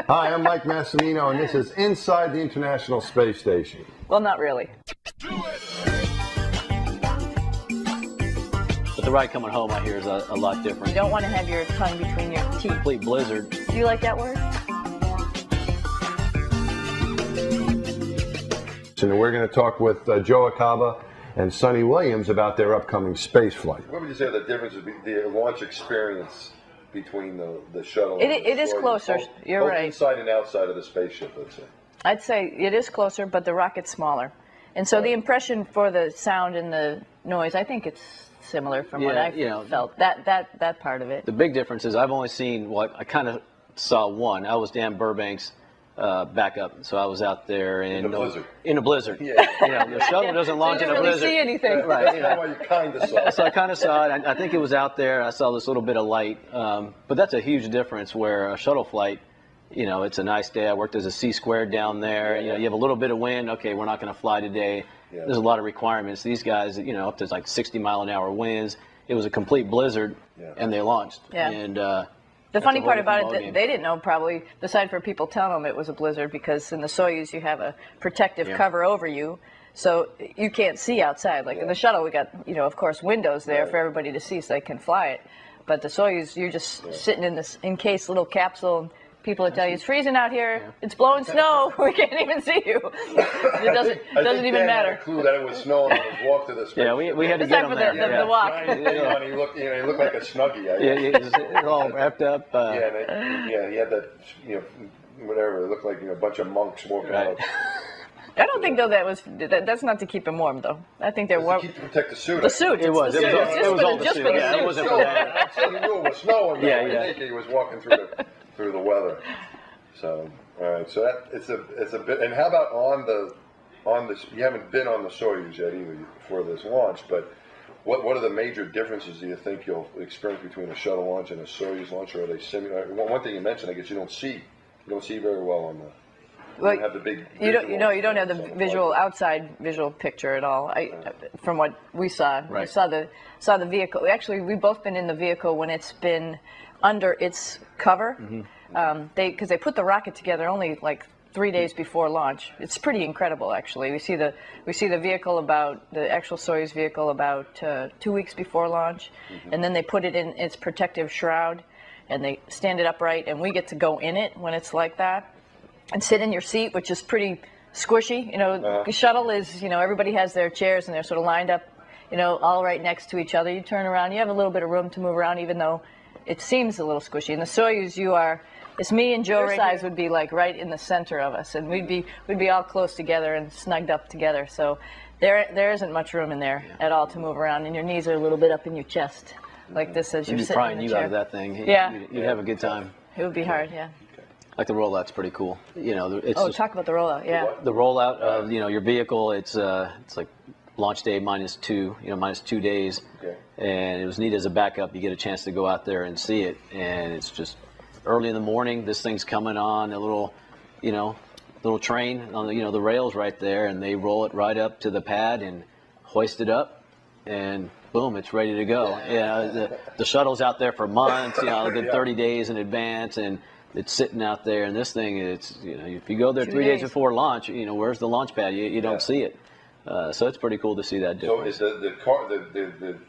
Hi, I'm Mike Massimino, and this is Inside the International Space Station. Well, not really. But the ride coming home, I hear, is a lot different. You don't want to have your tongue between your teeth. Complete blizzard. Do you like that word? And we're going to talk with Joe Acaba and Sonny Williams about their upcoming space flight. What would you say the difference would be, the launch experience between the shuttle? It is closer. You're both right. Inside and outside of the spaceship, let's say. I'd say it is closer, but the rocket's smaller. And so the impression for the sound and the noise, I think it's similar from what I felt. That part of it. The big difference is I've only seen I kind of saw one. I was Dan Burbank's backup, so I was out there in a blizzard. In a blizzard. Yeah. The shuttle doesn't launch in a blizzard. You didn't really see anything. Right. That's why you kind of saw it. So I kind of saw it. I think it was out there. I saw this little bit of light, but that's a huge difference. Where a shuttle flight, it's a nice day. I worked as a C-squared down there. Yeah. You have a little bit of wind. Okay, we're not going to fly today. Yeah. There's a lot of requirements. These guys, up to like 60-mile-an-hour winds. It was a complete blizzard, and they launched. Yeah. And the funny part about it, they didn't know probably, aside from people telling them it was a blizzard, because in the Soyuz you have a protective cover over you, so you can't see outside. Like in the shuttle, we got, of course, windows there for everybody to see so they can fly it. But the Soyuz, you're just sitting in this encased little capsule, and people would tell you, it's freezing out here, it's blowing snow, we can't even see you. It doesn't even matter. I had a clue that it was snowing on his walk to the spaceship. Yeah, we had to get him there. The walk. He looked like a Snuggie. He was all wrapped up. He had that, whatever. It looked like a bunch of monks walking out. I don't think, though, that's not to keep him warm, though. I think they're warm. To protect the suit. The suit. It was. It was all the suit. Yeah, it wasn't for that. He knew it was snowing. Yeah. He was walking through the weather. So, all right. So it's a bit. And how about on the? You haven't been on the Soyuz yet either for this launch, but what are the major differences do you think you'll experience between a shuttle launch and a Soyuz launch? Or are they similar? One thing you mentioned, I guess you don't see very well on the. You don't have the big. You don't have the outside visual picture at all. From what we saw, we saw the vehicle. Actually, we've both been in the vehicle when it's been under its cover. Because they put the rocket together only like 3 days before launch. It's pretty incredible, actually. We see the vehicle the actual Soyuz vehicle about 2 weeks before launch, and then they put it in its protective shroud, and they stand it upright, and we get to go in it when it's like that. And sit in your seat, which is pretty squishy. The shuttle is, everybody has their chairs and they're sort of lined up, all right next to each other. You turn around, you have a little bit of room to move around, even though it seems a little squishy. In the Soyuz, it's me and Joe. Your size would be like right in the center of us, and we'd be all close together and snugged up together. So there isn't much room in there at all to move around, and your knees are a little bit up in your chest, like this as you're sitting in the chair. Out of that thing. You'd have a good time. It would be hard, yeah. Like the rollout's pretty cool. Talk about the rollout, yeah. The rollout of your vehicle. It's like launch day minus 2 days, and it was neat as a backup. You get a chance to go out there and see it, and it's just early in the morning. This thing's coming on a little train on the rails right there, and they roll it right up to the pad and hoist it up, and boom, it's ready to go. The shuttle's out there for months, a good 30 days in advance, and it's sitting out there, and this thing, it's if you go there 3 days before launch, where's the launch pad? You don't see it. So it's pretty cool to see that difference. So is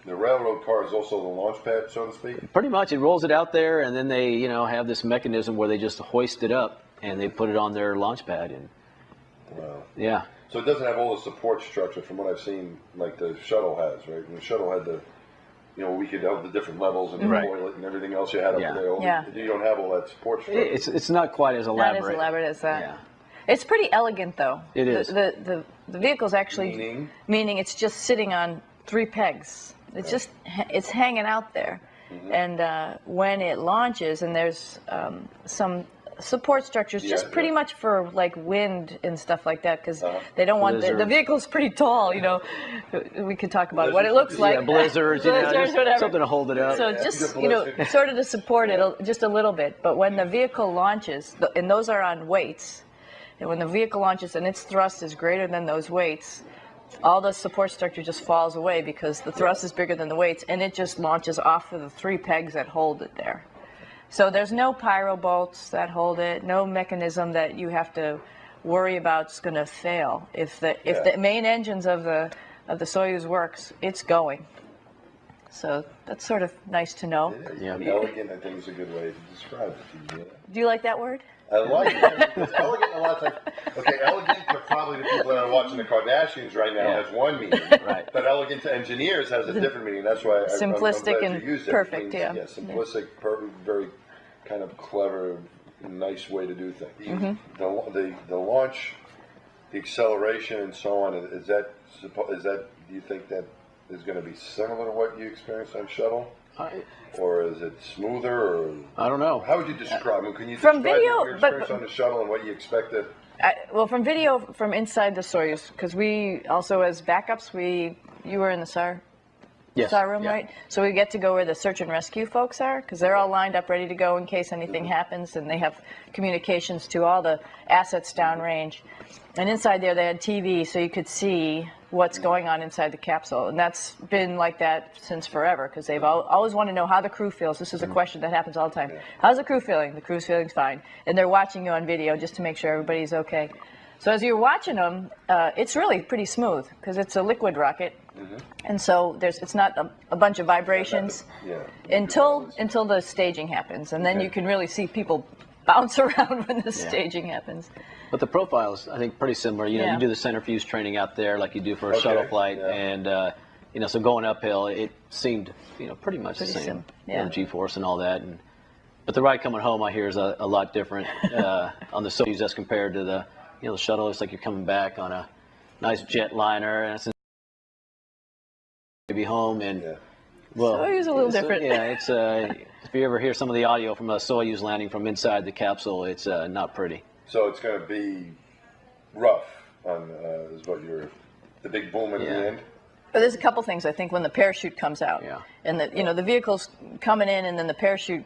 the railroad car is also the launch pad, so to speak? Pretty much, it rolls it out there, and then they have this mechanism where they just hoist it up and they put it on their launch pad. And yeah. So it doesn't have all the support structure from what I've seen, like the shuttle has, right? And the shuttle had we could have the different levels and the toilet and everything else you had up there. You don't have all that support structure. It's not quite as elaborate. Not as elaborate as that. Yeah. It's pretty elegant, though. It is. The vehicle's actually meaning it's just sitting on 3 pegs. It's it's hanging out there, and when it launches, and there's some support structures, just pretty much for like wind and stuff like that, because they don't want the vehicle's pretty tall. We could talk about what it looks like. Yeah, blizzards, whatever. Something to hold it up. So just sort of to support it just a little bit. But when the vehicle launches, and those are on weights. And when the vehicle launches and its thrust is greater than those weights, all the support structure just falls away because the thrust is bigger than the weights, and it just launches off of the 3 pegs that hold it there. So there's no pyro bolts that hold it, no mechanism that you have to worry about is going to fail. If the main engines of the Soyuz works, it's going. So that's sort of nice to know. Yeah. Elegant, I think, is a good way to describe it. Do you like that word? I like it. It's elegant a lot of times. Okay, elegant to probably the people that are watching the Kardashians right now has one meaning. Right. But elegant to engineers has a different meaning. That's why Simplistic I'm glad you used it. perfect, It means, simplistic, perfect, very kind of clever, nice way to do things. The launch, the acceleration, and so on. Is that? Do you think that is going to be similar to what you experienced on shuttle? Or is it smoother? Or I don't know. How would you describe it? Can you From describe video, your experience on the shuttle and what you expected? Well, from video from inside the Soyuz, because we also, as backups, you were in the SAR room, right? So we get to go where the search and rescue folks are, because they're all lined up ready to go in case anything happens, and they have communications to all the assets downrange. And inside there, they had TV, so you could see what's going on inside the capsule. And that's been like that since forever, because they've always want to know how the crew feels. This is a question that happens all the time. How's the crew feeling? The crew's feeling fine. And they're watching you on video just to make sure everybody's okay. So as you're watching them, it's really pretty smooth, because it's a liquid rocket. And so it's not a bunch of vibrations until the staging happens. And then you can really see people bounce around when the staging happens. But the profile is, I think, pretty similar. You know, you do the centrifuge training out there like you do for a shuttle flight, and so going uphill, it seemed, pretty much the same. G-force and all that. But the ride coming home, I hear, is a lot different on the Soyuz as compared to the shuttle. It's like you're coming back on a nice jetliner, and it's maybe home, and well, Soyuz a little different. It's if you ever hear some of the audio from a Soyuz landing from inside the capsule, it's not pretty. So it's going to be rough on is what the big boom at the end. But there's a couple things, I think, when the parachute comes out, and the vehicle's coming in, and then the parachute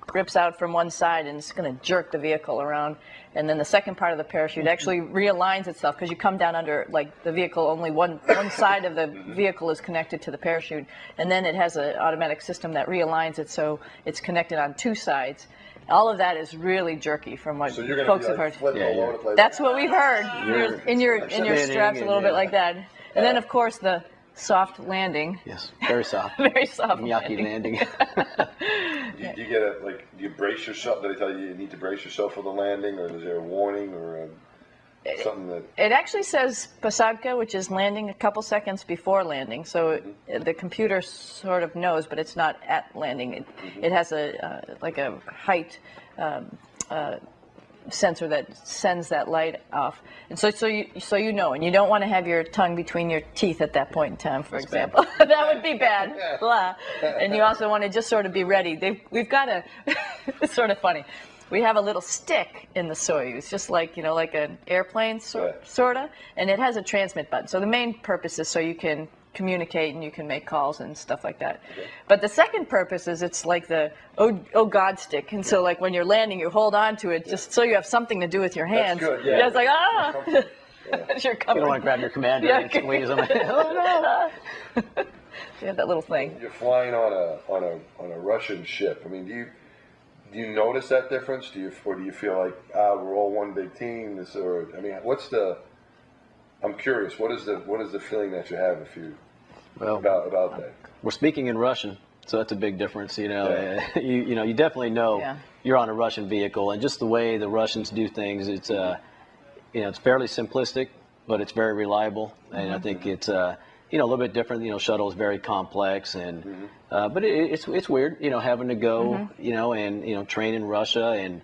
grips out from one side, and it's going to jerk the vehicle around, and then the second part of the parachute actually realigns itself, because you come down under, like, the vehicle, only one side of the vehicle is connected to the parachute, and then it has an automatic system that realigns it so it's connected on two sides. All of that is really jerky from what folks have heard. That's what we've heard. You're in your straps a little bit like that, and then of course the soft landing. Yes, very soft. Very soft. Miyake landing. Do you get do you brace yourself? Did they tell you need to brace yourself for the landing, or is there a warning or something that? It actually says Posadka, which is landing a couple seconds before landing. So the computer sort of knows, but it's not at landing. It has like a height sensor that sends that light off, and so you know, and you don't want to have your tongue between your teeth at that point in time, for example. That would be bad. Blah. And you also want to just sort of be ready. We've got a. It's sort of funny. We have a little stick in the Soyuz, just like like an airplane sorta, and it has a transmit button. So the main purpose is so you can communicate and you can make calls and stuff like that. But the second purpose is it's like the oh God stick, and so like when you're landing, you hold on to it just so you have something to do with your hands. That's good. Yeah. It's like as you're coming. You don't want to grab your commander and squeeze them. Oh no! You have that little thing. You're flying on a Russian ship. I mean, do you notice that difference? Do you feel like we're all one big team? I'm curious. What is the feeling that you have about that? We're speaking in Russian, so that's a big difference. You definitely know you're on a Russian vehicle, and just the way the Russians do things, it's it's fairly simplistic, but it's very reliable, and I think it's a little bit different. Shuttle is very complex, and but it's weird, having to go, and train in Russia and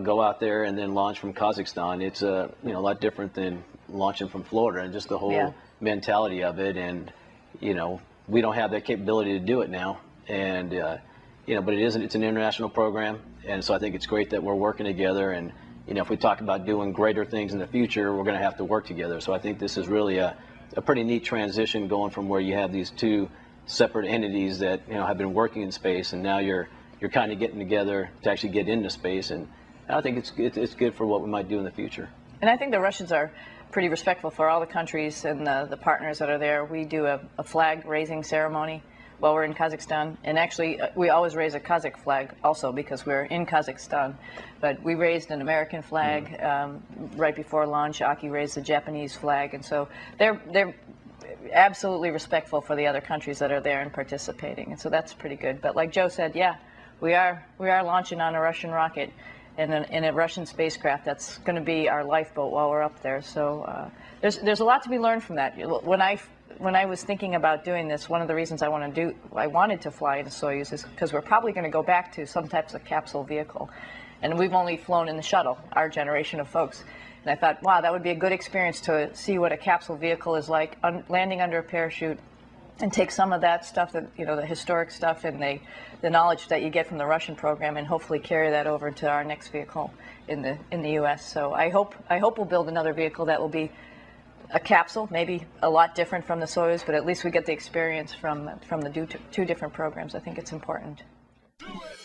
go out there and then launch from Kazakhstan. It's a lot different than launching from Florida, and just the whole mentality of it, and we don't have that capability to do it now, and but it's an international program, and so I think it's great that we're working together, and if we talk about doing greater things in the future, we're going to have to work together. So I think this is really a pretty neat transition, going from where you have these two separate entities that have been working in space, and now you're kind of getting together to actually get into space, and I think it's good for what we might do in the future. And I think the Russians are pretty respectful for all the countries and the partners that are there. We do a flag raising ceremony while we're in Kazakhstan. And actually, we always raise a Kazakh flag also because we're in Kazakhstan. But we raised an American flag right before launch. Aki raised the Japanese flag, and so they're absolutely respectful for the other countries that are there and participating, and so that's pretty good. But like Joe said, yeah, we are launching on a Russian rocket in a Russian spacecraft. That's going to be our lifeboat while we're up there. So there's a lot to be learned from that. When I was thinking about doing this, one of the reasons I wanted to fly in a Soyuz is because we're probably going to go back to some types of capsule vehicle, and we've only flown in the shuttle, our generation of folks. And I thought, wow, that would be a good experience to see what a capsule vehicle is like, landing under a parachute, and take some of that stuff, that the historic stuff and the knowledge that you get from the Russian program, and hopefully carry that over to our next vehicle in the U.S. So I hope we'll build another vehicle that will be a capsule, maybe a lot different from the Soyuz, but at least we get the experience from the two different programs. I think it's important. Do it.